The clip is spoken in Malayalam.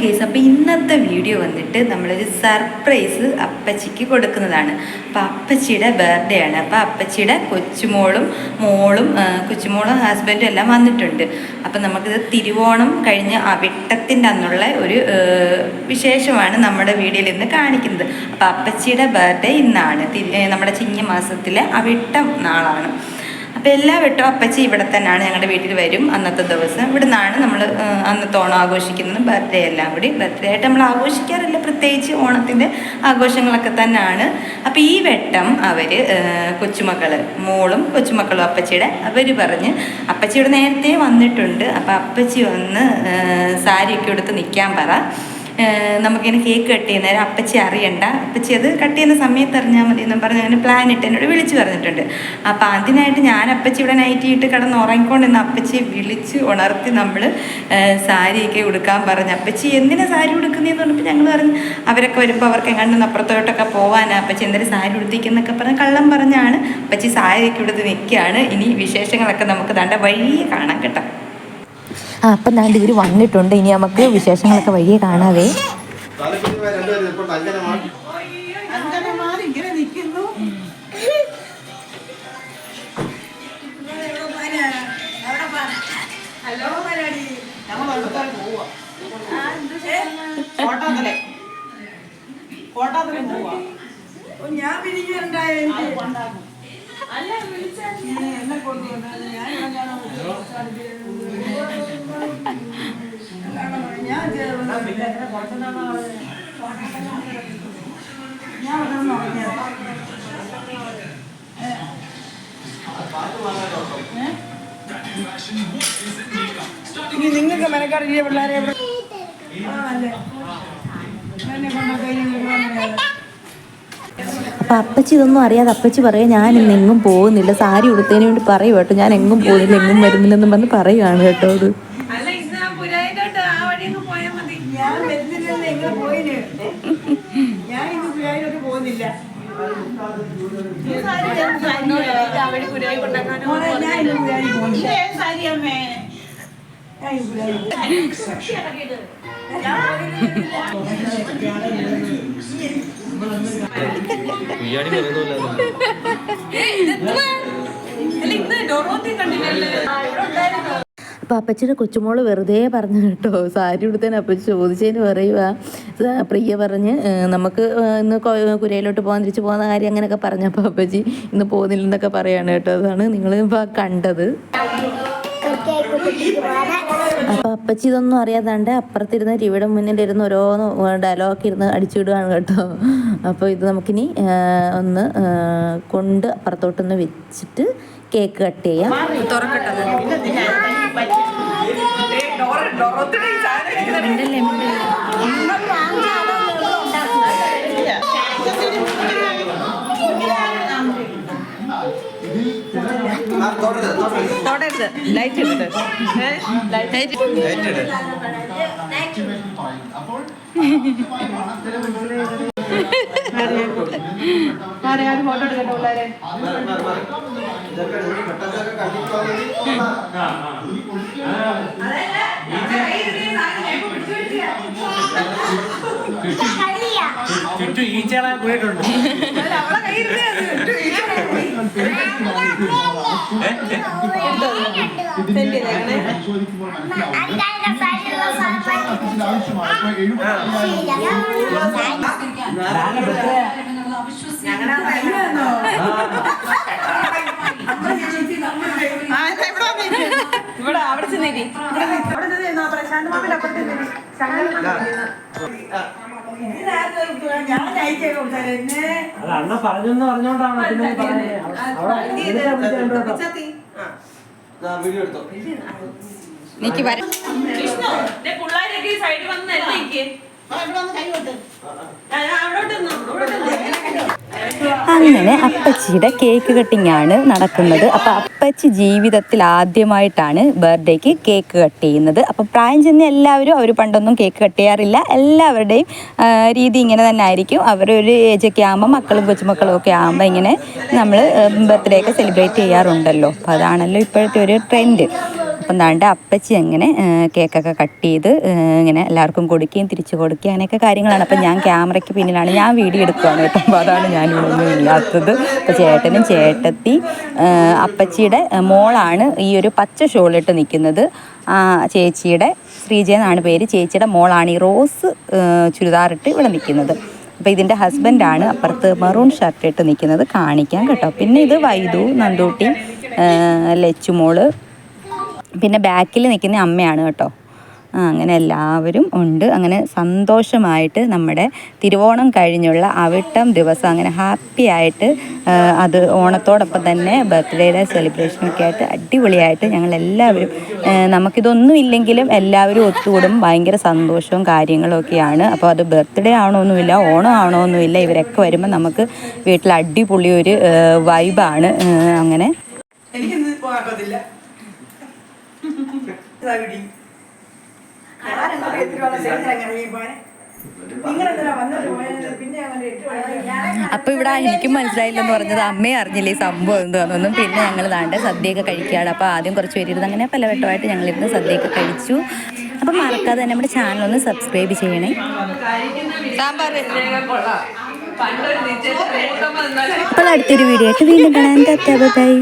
ഗേസ്, അപ്പോൾ ഇന്നത്തെ വീഡിയോ വന്നിട്ട് നമ്മളൊരു സർപ്രൈസ് അപ്പച്ചിക്ക് കൊടുക്കുന്നതാണ്. അപ്പോൾ അപ്പച്ചിയുടെ ബർത്ത്ഡേ ആണ്. അപ്പോൾ അപ്പച്ചിയുടെ കൊച്ചുമോളും ഹസ്ബൻഡും എല്ലാം വന്നിട്ടുണ്ട്. അപ്പം നമുക്കിത് തിരുവോണം കഴിഞ്ഞ് അവിട്ടത്തിൻ്റെ അന്നുള്ള ഒരു വിശേഷമാണ് നമ്മുടെ വീഡിയോയിൽ ഇന്ന് കാണിക്കുന്നത്. അപ്പോൾ അപ്പച്ചിയുടെ ബർത്ത്ഡേ ഇന്നാണ്, നമ്മുടെ ചിങ്ങമാസത്തിലെ അവിട്ടം നാളാണ്. അപ്പോൾ എല്ലാ വട്ടവും അപ്പച്ചി ഇവിടെ തന്നെയാണ്, ഞങ്ങളുടെ വീട്ടിൽ വരും. അന്നത്തെ ദിവസം ഇവിടെ നിന്നാണ് നമ്മൾ അന്നത്തെ ഓണം ആഘോഷിക്കുന്നത്. ബർത്ത്ഡേ എല്ലാം കൂടി ബർത്ത്ഡേ ആയിട്ട് നമ്മൾ ആഘോഷിക്കാറില്ല, പ്രത്യേകിച്ച് ഓണത്തിൻ്റെ ആഘോഷങ്ങളൊക്കെ തന്നെയാണ്. അപ്പോൾ ഈ വട്ടം അവർ മോളും കൊച്ചുമക്കളും അപ്പച്ചിയുടെ അവർ പറഞ്ഞ് അപ്പച്ചി ഇവിടെ നേരത്തെ വന്നിട്ടുണ്ട്. അപ്പോൾ അപ്പച്ചി വന്ന് സാരിയൊക്കെ എടുത്ത് നിൽക്കാൻ പറ, നമുക്കിങ്ങനെ കേക്ക് കട്ട് ചെയ്യുന്നേരം അപ്പച്ചി അറിയണ്ട, അപ്പച്ചി അത് കട്ട് ചെയ്യുന്ന സമയത്ത് അറിഞ്ഞാൽ മതി എന്നും പറഞ്ഞ് അങ്ങനെ പ്ലാൻ ഇട്ട് എന്നോട് വിളിച്ച് പറഞ്ഞിട്ടുണ്ട്. അപ്പോൾ അതിനായിട്ട് ഞാൻ അപ്പച്ചി ഇവിടെ നൈറ്റ് ഇട്ട് കിടന്ന് ഉറങ്ങിക്കൊണ്ടിരുന്ന അപ്പച്ചിയെ വിളിച്ച് ഉണർത്തി നമ്മൾ സാരിയൊക്കെ ഉടുക്കാൻ പറഞ്ഞു. അപ്പച്ചി എന്തിനാ സാരി ഉടുക്കുന്നതെന്ന് പറഞ്ഞപ്പോൾ ഞങ്ങൾ പറഞ്ഞു അവരൊക്കെ വരുമ്പോൾ അവർക്ക് എങ്ങാണ്ട് അപ്പുറത്തോട്ടൊക്കെ പോകാനാണ് അപ്പച്ചി എന്തെങ്കിലും സാരി ഉടുത്തിക്കുന്നൊക്കെ പറഞ്ഞ് കള്ളം പറഞ്ഞാണ് അപ്പച്ചി സാരിയൊക്കെ ഉടുത്ത് നിൽക്കുകയാണ്. ഇനി വിശേഷങ്ങളൊക്കെ നമുക്ക് ദാണ്ട വഴിയെ കാണാം കേട്ടോ. അപ്പം ദാണ്ട് ഇവർ വന്നിട്ടുണ്ട്. ഇനി നമുക്ക് വിശേഷങ്ങളൊക്കെ വഴിയെ കാണാവേ. ഞാൻ നിങ്ങൾക്ക് മെനക്കാടില്ലേ പിള്ളേരെ? അപ്പം അപ്പച്ചി ഇതൊന്നും അറിയാതെ അപ്പച്ചി പറയാം ഞാൻ ഇന്ന് എങ്ങും പോകുന്നില്ല, സാരി ഉടുത്തതിന് വേണ്ടി പറയും കേട്ടോ, ഞാൻ എങ്ങും പോകുന്നില്ല, എങ്ങും വരുന്നില്ലെന്നും പറഞ്ഞ് പറയുകയാണ് കേട്ടോ. അത് അപ്പം അപ്പച്ചിയുടെ കൊച്ചുമോള് വെറുതെ പറഞ്ഞു കേട്ടോ, സാരി ഉടുത്തതിന് അപ്പച്ചി ചോദിച്ചതിന് പറയുക. പ്രിയ പറഞ്ഞ് നമുക്ക് ഇന്ന് കുരയിലോട്ട് പോകാൻ തിരിച്ചു പോകുന്ന കാര്യം അങ്ങനെയൊക്കെ പറഞ്ഞപ്പോൾ അപ്പച്ചി ഇന്ന് പോകുന്നില്ലെന്നൊക്കെ പറയാണ് കേട്ടോ. അതാണ് നിങ്ങൾ കണ്ടത്. അപ്പോൾ അപ്പച്ചി ഇതൊന്നും അറിയാതാണ്ട് അപ്പുറത്തിരുന്ന് ടിവിയുടെ മുന്നിലിരുന്ന് ഓരോന്ന് ഡയലോഗൊക്കെ ഇരുന്ന് അടിച്ചുവിടുകയാണ് കേട്ടോ. അപ്പോൾ ഇത് നമുക്കിനി ഒന്ന് കൊണ്ട് അപ്പുറത്തോട്ടൊന്ന് വെച്ചിട്ട് കേക്ക് കട്ട് ചെയ്യാം. തൊടരുത്, ലൈറ്റ് ഇട്ടിട്ട് ഫോട്ടോ എടുക്കട്ടെ പിള്ളേരെ. ചുറ്റും ഈച്ചകളെ കൂടിയിട്ടുണ്ട്. ഇവിടെ അവിടെ ചെന്നേരി പ്രശാന്ത് മാമിന്റെ അപ്പുറത്ത് അണ്ണ പറഞ്ഞെന്ന് പറഞ്ഞോണ്ടാണ് സൈഡിൽ വന്ന് അങ്ങനെ അപ്പച്ചിയുടെ കേക്ക് കട്ടിംഗ് ആണ് നടക്കുന്നത്. അപ്പോൾ അപ്പച്ചി ജീവിതത്തിൽ ആദ്യമായിട്ടാണ് ബർത്ത്ഡേക്ക് കേക്ക് കട്ട് ചെയ്യുന്നത്. അപ്പോൾ പ്രായം ചെന്ന എല്ലാവരും അവർ പണ്ടൊന്നും കേക്ക് കട്ട് ചെയ്യാറില്ല. എല്ലാവരുടെയും രീതി ഇങ്ങനെ തന്നെ ആയിരിക്കും. അവരൊരു ഏജൊക്കെ ആകുമ്പോൾ മക്കളും കൊച്ചുമക്കളും ഒക്കെ ആകുമ്പോൾ ഇങ്ങനെ നമ്മൾ ബർത്ത്ഡേ ഒക്കെ സെലിബ്രേറ്റ് ചെയ്യാറുണ്ടല്ലോ. അപ്പോൾ അതാണല്ലോ ഇപ്പോഴത്തെ ഒരു ട്രെൻഡ്. അപ്പം ദാണ്ട് അപ്പച്ചി അങ്ങനെ കേക്കൊക്കെ കട്ട് ചെയ്ത് ഇങ്ങനെ എല്ലാവർക്കും കൊടുക്കുകയും തിരിച്ചു കൊടുക്കുകയും അങ്ങനെയൊക്കെ കാര്യങ്ങളാണ്. അപ്പം ഞാൻ ക്യാമറയ്ക്ക് പിന്നിലാണ്, ഞാൻ വീഡിയോ എടുക്കുകയാണ് കേട്ടോ. അപ്പോൾ അതാണ് ഞാനിവിടെ ഇല്ലാത്തത്. അപ്പോൾ ചേട്ടനും ചേട്ടത്തി അപ്പച്ചിയുടെ മോളാണ് ഈ ഒരു പച്ച ഷോളിട്ട് നിൽക്കുന്നത്. ചേച്ചിയുടെ ശ്രീജ എന്നാണ് പേര്. ചേച്ചിയുടെ മോളാണ് ഈ റോസ് ചുരിദാറിട്ട് ഇവിടെ നിൽക്കുന്നത്. അപ്പോൾ ഇതിൻ്റെ ഹസ്ബൻഡാണ് അപ്പുറത്ത് മെറൂൺ ഷർട്ട് ഇട്ട് നിൽക്കുന്നത്, കാണിക്കാൻ കേട്ടോ. പിന്നെ ഇത് വൈദു, നന്ദൂട്ടി, ലച്ചുമോള്, പിന്നെ ബാക്കിൽ നിൽക്കുന്ന അമ്മയാണ് കേട്ടോ. അങ്ങനെ എല്ലാവരും ഉണ്ട്. അങ്ങനെ സന്തോഷമായിട്ട് നമ്മുടെ തിരുവോണം കഴിഞ്ഞുള്ള അവിട്ടം ദിവസം അങ്ങനെ ഹാപ്പി ആയിട്ട് അത് ഓണത്തോടൊപ്പം തന്നെ ബർത്ത്ഡേയുടെ സെലിബ്രേഷനൊക്കെ ആയിട്ട് അടിപൊളിയായിട്ട് ഞങ്ങളെല്ലാവരും, നമുക്കിതൊന്നും ഇല്ലെങ്കിലും എല്ലാവരും ഒത്തുകൂടും. ഭയങ്കര സന്തോഷവും കാര്യങ്ങളും ഒക്കെയാണ്. അപ്പോൾ അത് ബർത്ത്ഡേ ആവണമെന്നുമില്ല, ഓണം ആവണമെന്നുമില്ല, ഇവരൊക്കെ വരുമ്പോൾ നമുക്ക് വീട്ടിൽ അടിപൊളി ഒരു വൈബാണ്. അങ്ങനെ അപ്പോൾ ഇവിടെ എനിക്കും മനസ്സിലായില്ലെന്ന് പറഞ്ഞത് അമ്മയെ അറിഞ്ഞില്ല ഈ സംഭവം എന്താണെന്നൊന്നും. പിന്നെ ഞങ്ങൾ താണ്ടെ സദ്യയൊക്കെ കഴിക്കുകയാണ്. അപ്പോൾ ആദ്യം കുറച്ച് പേരിരുന്ന് അങ്ങനെ പലവട്ടമായിട്ട് ഞങ്ങളിരുന്ന് സദ്യയൊക്കെ കഴിച്ചു. അപ്പം മറക്കാതെ തന്നെ നമ്മുടെ ചാനലൊന്ന് സബ്സ്ക്രൈബ് ചെയ്യണേ. അപ്പോൾ അടുത്തൊരു വീഡിയോ ആയിട്ട് വീണ്ടും കാണാൻ. ബൈ.